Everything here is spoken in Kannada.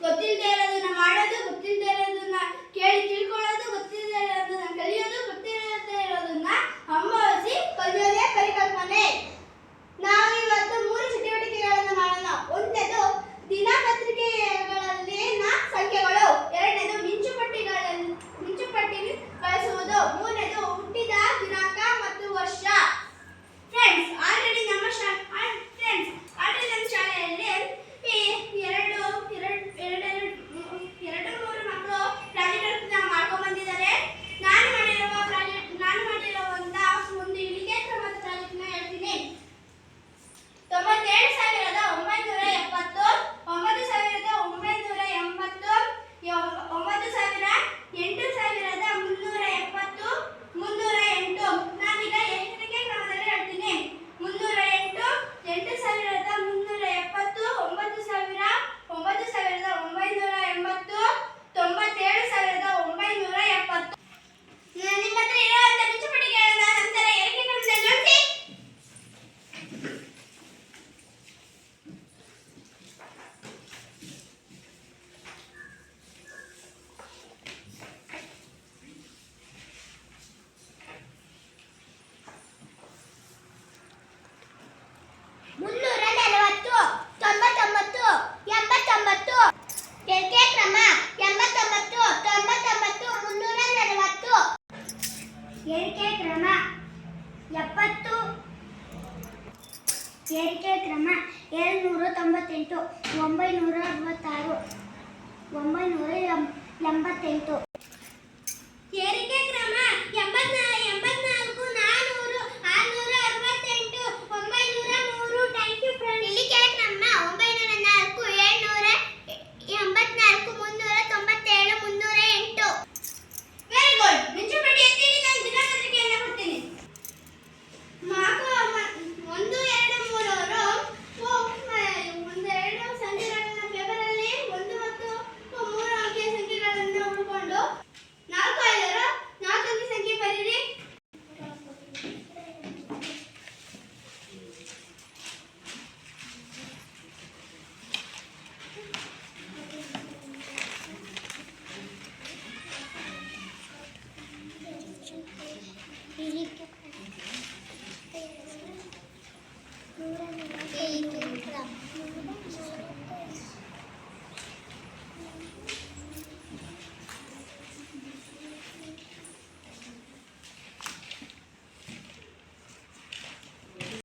ಗೊತ್ತಿಲ್ಲದೆ ಇರೋದನ್ನ ಮಾಡೋದು, ಗೊತ್ತಿಲ್ಲದೆ ಇರೋದನ್ನ ಕೇಳಿ ತಿಳ್ಕೊಳ್ಳೋದು, ಗೊತ್ತಿಲ್ಲದೆ ಇರೋದನ್ನ ಕಲಿಯೋದು, ಗೊತ್ತಿಲ್ಲದೆ ಇರೋದನ್ನ ಅನುಭವಿಸಿ ಕಲಿಯೋದೇ ಪರಿಕಲ್ಪನೆ. ನಾವು ಇವತ್ತು 3 ಚಟುವಟಿಕೆಗಳನ್ನು ಮಾಡೋಣ. ಒಂದನೇದು ದಿನಪತ್ರಿಕೆಗಳಲ್ಲಿನ ಸಂಖ್ಯೆಗಳು, ಎರಡನೇದು ಮಿಂಚುಪಟ್ಟಿ ಬಳಸುವುದು, ಮೂರನೇದು ಹುಟ್ಟಿದ ದಿನಾಂಕ ಮತ್ತು ವರ್ಷ. ಫ್ರೆಂಡ್ಸ್, ಆಲ್ರೆಡಿ ನಮ್ಮ ಶಾಲೆಯಲ್ಲಿ ಎರಡು ಮೂರು ಮಕ್ಕಳು ಪ್ರಾಜೆಕ್ಟ್ ಮಾಡ್ಕೊಂಡು ಬಂದಿದ್ದಾರೆ. ನಾನು ಮಾಡಿರುವಂತ ಒಂದು ಇಳಿಕೆ ಕ್ರಮದ ಪ್ರಾಜೆಕ್ಟ್ ನ ಹೇಳ್ತೀನಿ. 97,970, 9,980, 8,370, 308. ನಾನೀಗ ಎಷ್ಟನೇ ಕ್ರಮದಲ್ಲಿ ಹೇಳ್ತೀನಿ. 308, 8,370, 9,000, 9,980, 97,970. ನಿಮ್ಮ ಹತ್ರ ಇರುವಂತ ಮಿಂಚುಪಟ್ಟಿಗೆಗಳನ್ನ ನಂತರ ಏರಿಕೆ ಕ್ರಮದಲ್ಲಿ ಜೋಡಿಸಿ. ಏರಿಕೆ ಕ್ರಮ 89, 99, 340. ಏರಿಕೆ ಕ್ರಮ 70. ಏರಿಕೆ ಕ್ರಮ 798, 966, 988.